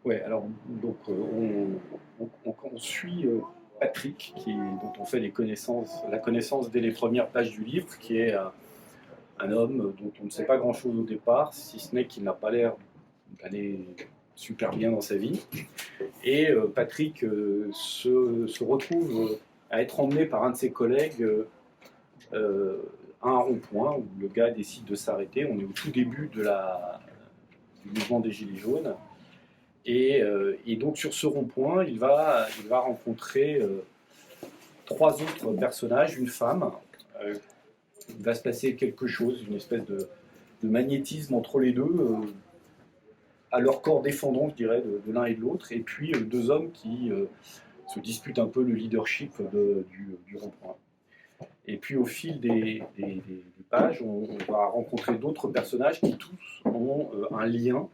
Ouais, alors donc on suit Patrick, dont on fait la connaissance dès les premières pages du livre, qui est un homme dont on ne sait pas grand-chose au départ, si ce n'est qu'il n'a pas l'air d'aller super bien dans sa vie. Et Patrick se retrouve à être emmené par un de ses collègues à un rond-point où le gars décide de s'arrêter. On est au tout début du mouvement des Gilets jaunes. Et donc sur ce rond-point, il va rencontrer trois autres personnages, une femme. Il va se passer quelque chose, une espèce de magnétisme entre les deux, à leur corps défendant, je dirais, de l'un et de l'autre. Et puis deux hommes qui se disputent un peu le leadership du rond-point. Et puis au fil des pages, on va rencontrer d'autres personnages qui tous ont un lien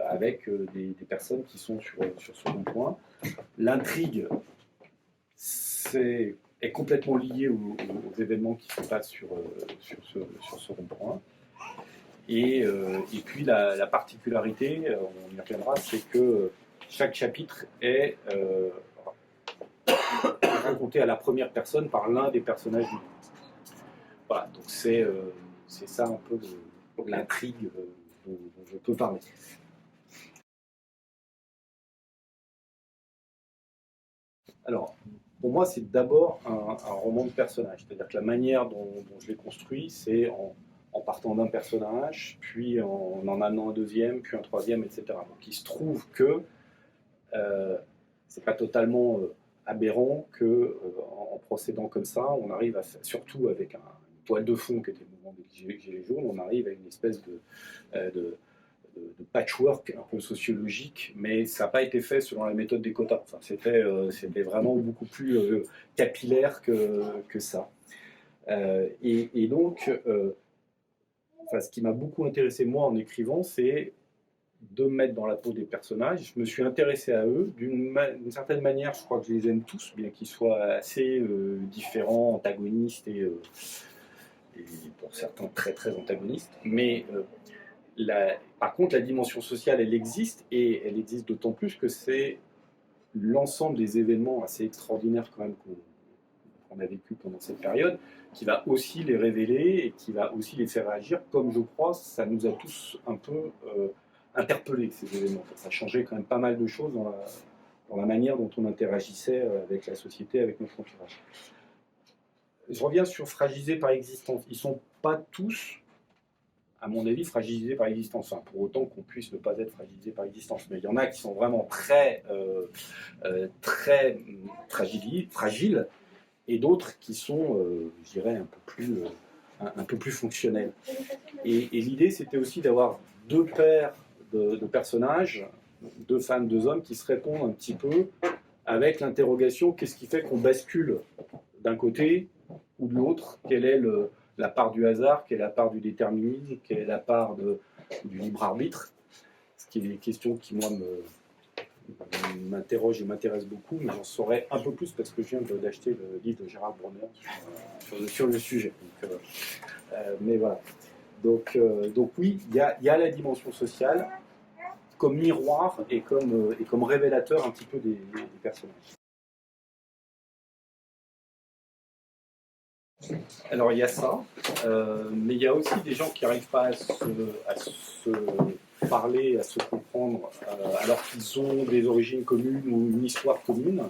avec des personnes qui sont sur ce rond-point. L'intrigue est complètement liée aux événements qui se passent sur ce rond-point. Et puis la particularité, on y reviendra, c'est que chaque chapitre est raconté à la première personne par l'un des personnages du livre. Voilà, donc c'est ça un peu l'intrigue dont je peux parler. Alors, pour moi, c'est d'abord un roman de personnage. C'est-à-dire que la manière dont je l'ai construit, c'est en partant d'un personnage, puis en amenant un deuxième, puis un troisième, etc. Donc il se trouve que c'est pas totalement aberrant que en procédant comme ça, on arrive à faire, surtout avec une toile de fond qui était le mouvement des Gilets jaunes, on arrive à une espèce de patchwork un peu sociologique, mais ça n'a pas été fait selon la méthode des quotas. Enfin, c'était vraiment beaucoup plus capillaire que ça. Et donc, enfin, ce qui m'a beaucoup intéressé moi en écrivant, c'est de me mettre dans la peau des personnages. Je me suis intéressé à eux. D'une certaine manière, je crois que je les aime tous, bien qu'ils soient assez différents, antagonistes et pour certains très très antagonistes. Mais par contre, la dimension sociale, elle existe, et elle existe d'autant plus que c'est l'ensemble des événements assez extraordinaires quand même qu'on a vécu pendant cette période qui va aussi les révéler et qui va aussi les faire réagir, comme je crois, ça nous a tous un peu interpellés, ces événements. Ça a changé quand même pas mal de choses dans la manière dont on interagissait avec la société, avec notre entourage. Je reviens sur fragilisés par existence. Ils ne sont pas tous, à mon avis, fragilisés par existence. Enfin, pour autant qu'on puisse ne pas être fragilisé par existence. Mais il y en a qui sont vraiment très fragiles, et d'autres qui sont, je dirais, un peu plus fonctionnels. Et l'idée, c'était aussi d'avoir deux paires de personnages, deux femmes, deux hommes, qui se répondent un petit peu avec l'interrogation: qu'est-ce qui fait qu'on bascule d'un côté ou de l'autre? Quelle est la part du hasard? Quelle est la part du déterminisme? Quelle est la part du libre arbitre? Ce qui est des questions qui, moi, m'interrogent et m'intéressent beaucoup, mais j'en saurais un peu plus parce que je viens d'acheter le livre de Gérald Bronner sur le sujet. Mais voilà. Donc oui, il y a la dimension sociale comme miroir et comme révélateur un petit peu des personnages. Alors il y a ça, mais il y a aussi des gens qui n'arrivent pas à se parler, à se comprendre, alors qu'ils ont des origines communes ou une histoire commune.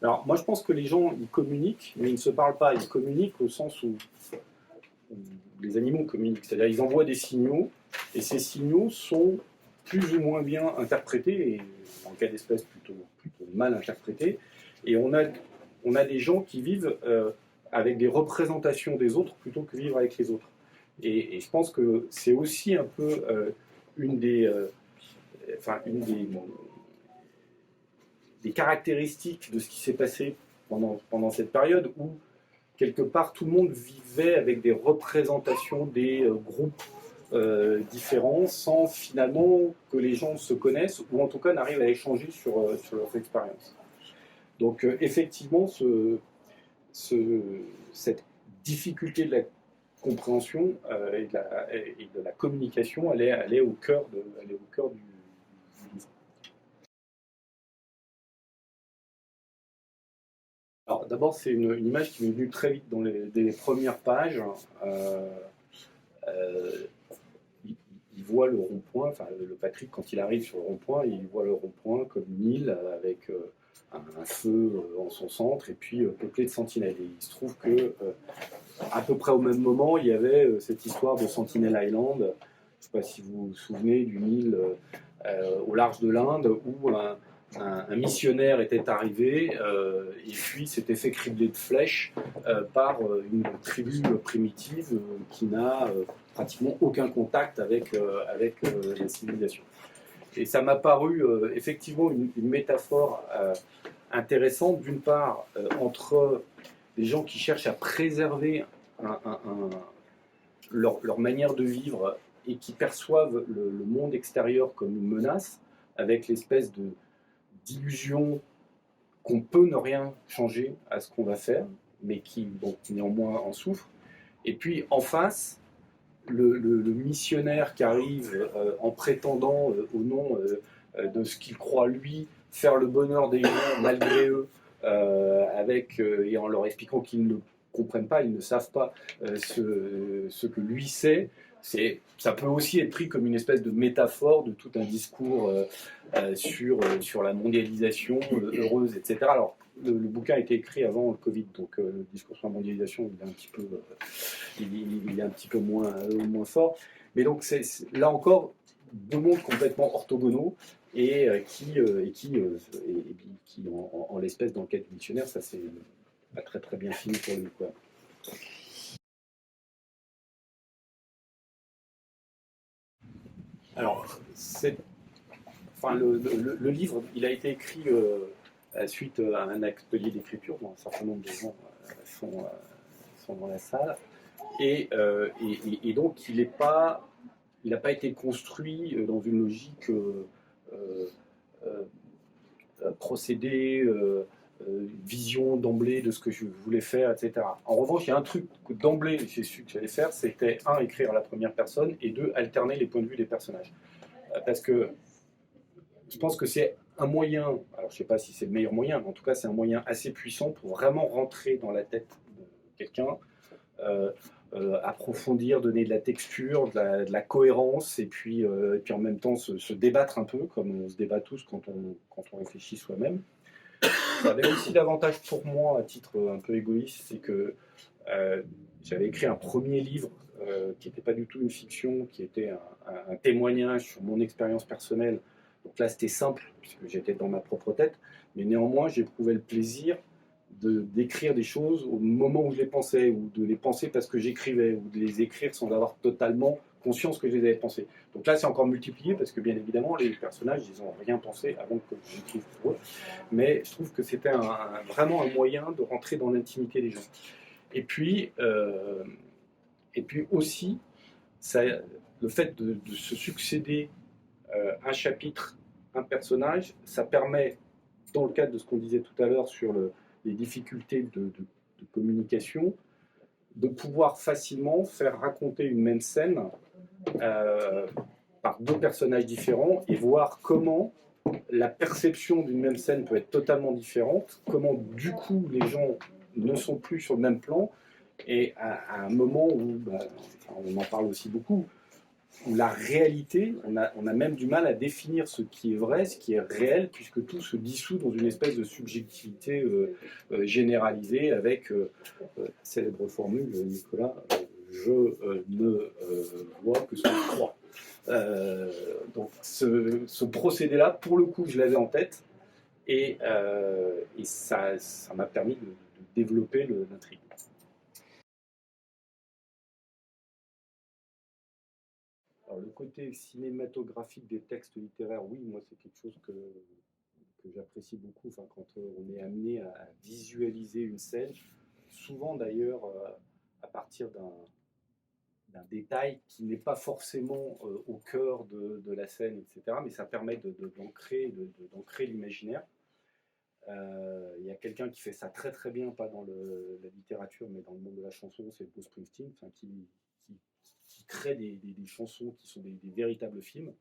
Alors moi je pense que les gens, ils communiquent, mais ils ne se parlent pas. Ils communiquent au sens où les animaux communiquent, c'est-à-dire ils envoient des signaux, et ces signaux sont plus ou moins bien interprétés, et en cas d'espèce plutôt mal interprétés, et on a des gens qui vivent avec des représentations des autres plutôt que vivre avec les autres. Et je pense que c'est aussi un peu une des caractéristiques de ce qui s'est passé pendant cette période où, quelque part, tout le monde vivait avec des représentations des groupes différents, sans finalement que les gens se connaissent, ou en tout cas n'arrivent à échanger sur leurs expériences. Donc effectivement, cette difficulté de la compréhension et de la communication, elle est au cœur du livre. Alors d'abord, c'est une image qui m'est venue très vite dans dès les premières pages. Euh, euh, il, il voit le rond-point, enfin le Patrick, quand il arrive sur le rond-point, il voit le rond-point comme une île avec un feu en son centre et puis peuplé de sentinelles. Et il se trouve que à peu près au même moment, il y avait cette histoire de Sentinel Island. Je ne sais pas si vous vous souvenez d'une île au large de l'Inde où un missionnaire était arrivé et puis s'était fait cribler de flèches par une tribu primitive qui n'a pratiquement aucun contact avec la civilisation. Et ça m'a paru effectivement une métaphore intéressante, d'une part, entre des gens qui cherchent à préserver leur manière de vivre et qui perçoivent le monde extérieur comme une menace, avec l'espèce d'illusion qu'on peut ne rien changer à ce qu'on va faire, mais qui, bon, néanmoins en souffre. Et puis en face, le missionnaire qui arrive en prétendant au nom de ce qu'il croit lui faire le bonheur des gens malgré eux, et en leur expliquant qu'ils ne comprennent pas, ils ne savent pas ce que lui sait. Ça peut aussi être pris comme une espèce de métaphore de tout un discours sur la mondialisation heureuse, etc. Alors, le bouquin a été écrit avant le Covid, donc le discours sur la mondialisation, il est un petit peu moins fort. Mais donc, là encore, deux mondes complètement orthogonaux et qui en l'espèce, dans le cas du missionnaire, ça c'est pas très très bien fini pour lui, quoi. Alors, enfin, le livre, il a été écrit suite à un atelier d'écriture, dont un certain nombre de gens sont dans la salle. Et donc, il n'a pas été construit dans une logique euh, euh, procédé, vision d'emblée de ce que je voulais faire, etc. En revanche, il y a un truc que d'emblée j'ai su que j'allais faire, c'était un, écrire à la première personne, et deux, alterner les points de vue des personnages. Parce que je pense que c'est un moyen, alors je ne sais pas si c'est le meilleur moyen, mais en tout cas c'est un moyen assez puissant pour vraiment rentrer dans la tête de quelqu'un, euh, approfondir, donner de la texture, de la cohérence, et puis en même temps se débattre un peu, comme on se débat tous quand on réfléchit soi-même. Ça avait aussi l'avantage pour moi, à titre un peu égoïste, c'est que j'avais écrit un premier livre qui n'était pas du tout une fiction, qui était un témoignage sur mon expérience personnelle. Donc là, c'était simple, puisque j'étais dans ma propre tête, mais néanmoins, j'éprouvais le plaisir d'écrire des choses au moment où je les pensais, ou de les penser parce que j'écrivais, ou de les écrire sans avoir totalement conscience que je les avais pensées. Donc là, c'est encore multiplié, parce que bien évidemment, les personnages, ils n'ont rien pensé avant que j'écrive pour eux. Mais je trouve que c'était vraiment un moyen de rentrer dans l'intimité des gens. Et puis, euh, et puis aussi, ça, le fait de se succéder un chapitre, un personnage, ça permet, dans le cadre de ce qu'on disait tout à l'heure sur les difficultés de communication, de pouvoir facilement faire raconter une même scène euh, par deux personnages différents et voir comment la perception d'une même scène peut être totalement différente, comment du coup les gens ne sont plus sur le même plan, et à un moment où, bah, on en parle aussi beaucoup, où la réalité, on a même du mal à définir ce qui est vrai, ce qui est réel, puisque tout se dissout dans une espèce de subjectivité généralisée avec célèbre formule, Nicolas, je ne vois que ce que je crois. Donc ce procédé-là, pour le coup, je l'avais en tête, et ça m'a permis de développer l'intrigue. Alors, le côté cinématographique des textes littéraires, oui, moi c'est quelque chose que j'apprécie beaucoup. Enfin, quand on est amené à visualiser une scène, souvent d'ailleurs à partir d'un détail qui n'est pas forcément au cœur de la scène, etc. Mais ça permet d'ancrer l'imaginaire. Il y a quelqu'un qui fait ça très très bien, pas dans la littérature, mais dans le monde de la chanson, c'est Bruce Springsteen, enfin, qui, qui crée des chansons qui sont des véritables films.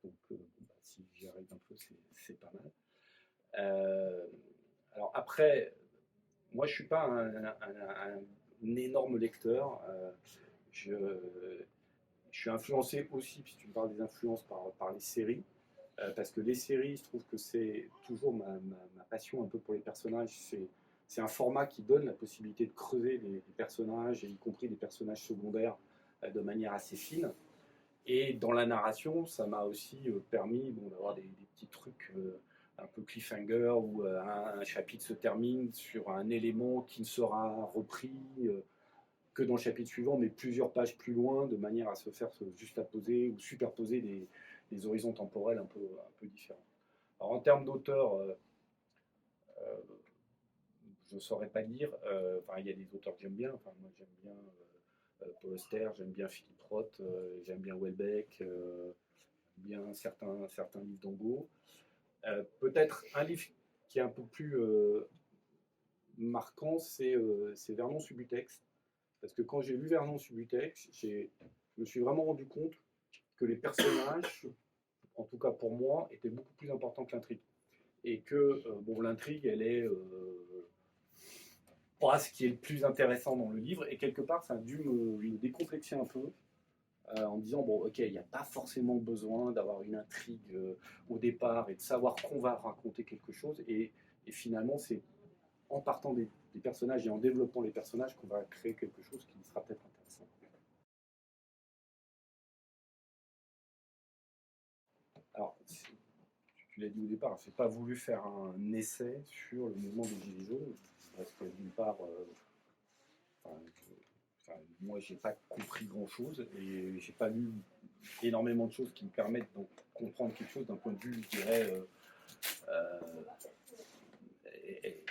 Donc, bah, si j'y arrive un peu, c'est pas mal. Alors après, moi, je suis pas un énorme lecteur. Je, je suis influencé aussi, si tu me parles des influences, par les séries. Parce que les séries, je trouve que c'est toujours ma passion un peu pour les personnages. C'est un format qui donne la possibilité de creuser les personnages, et y compris les personnages secondaires, de manière assez fine. Et dans la narration, ça m'a aussi permis bon, d'avoir des petits trucs un peu cliffhanger où un chapitre se termine sur un élément qui ne sera repris que dans le chapitre suivant, mais plusieurs pages plus loin, de manière à se faire juste à poser ou superposer des horizons temporels un peu différents. Alors en termes d'auteur, je ne saurais pas dire. Enfin, il y a des auteurs que j'aime bien. Enfin, moi, j'aime bien Paul Auster, j'aime bien Philippe Roth, j'aime bien Houellebecq, bien certains livres d'Angot. Peut-être un livre qui est un peu plus marquant, c'est Vernon Subutex. Parce que quand j'ai lu Vernon Subutex, je me suis vraiment rendu compte que les personnages, en tout cas pour moi, étaient beaucoup plus importants que l'intrigue. Et que bon, l'intrigue, elle est pas ce qui est le plus intéressant dans le livre. Et quelque part, ça a dû me décomplexer un peu en me disant, bon, ok, il n'y a pas forcément besoin d'avoir une intrigue au départ et de savoir qu'on va raconter quelque chose. Et finalement, c'est en partant des personnages et en développant les personnages qu'on va créer quelque chose qui sera peut-être intéressant. Alors, tu l'as dit au départ, je n'ai pas voulu faire un essai sur le mouvement des Gilets jaunes, parce que d'une part, enfin, moi, j'ai pas compris grand-chose et j'ai pas lu énormément de choses qui me permettent de comprendre quelque chose d'un point de vue, je dirais, euh,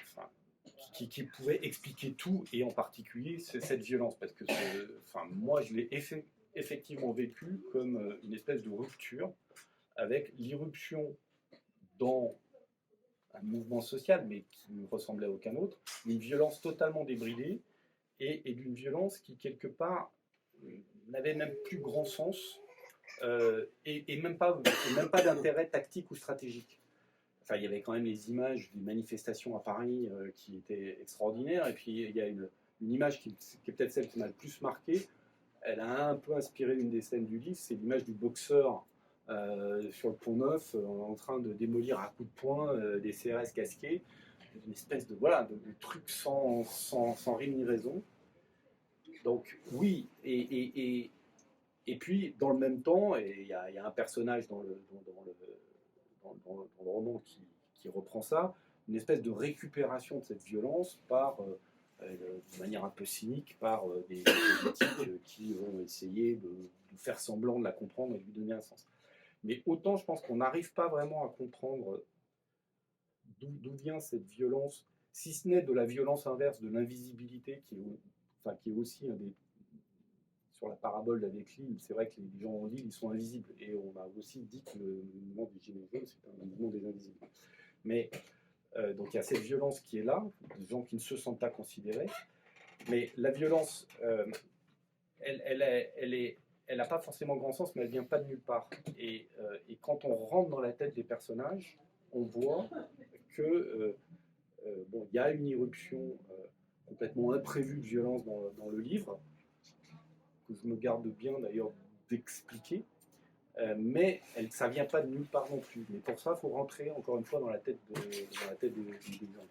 enfin, qui pouvait expliquer tout et en particulier cette violence, parce que enfin, moi, je l'ai effectivement vécu comme une espèce de rupture avec l'irruption dans un mouvement social, mais qui ne ressemblait à aucun autre, une violence totalement débridée et d'une violence qui, quelque part, n'avait même plus grand sens et même pas d'intérêt tactique ou stratégique. Enfin, il y avait quand même les images des manifestations à Paris qui étaient extraordinaires, et puis il y a une image qui est peut-être celle qui m'a le plus marqué. Elle a un peu inspiré une des scènes du livre, c'est l'image du boxeur sur le pont Neuf en train de démolir à coups de poing des CRS casqués, une espèce de, voilà, de truc sans rime ni raison. Donc oui, et puis dans le même temps, il y a un personnage dans le roman qui reprend ça, une espèce de récupération de cette violence de manière un peu cynique par des politiques qui vont essayer de faire semblant de la comprendre et de lui donner un sens. Mais autant je pense qu'on n'arrive pas vraiment à comprendre d'où vient cette violence, si ce n'est de la violence inverse, de l'invisibilité, enfin, qui est aussi un des, sur la parabole d'avec l'île, c'est vrai que les gens en île, ils sont invisibles. Et on a aussi dit que le mouvement des Gilets jaunes, c'est un mouvement des invisibles. Mais donc il y a cette violence qui est là, des gens qui ne se sentent pas considérés. Mais la violence, elle n'a pas forcément grand sens, mais elle vient pas de nulle part. Et quand on rentre dans la tête des personnages, on voit que bon, il y a une irruption complètement imprévue de violence dans le livre, que je me garde bien d'ailleurs d'expliquer, mais ça ne vient pas de nulle part non plus. Mais pour ça, il faut rentrer encore une fois dans la tête des gens.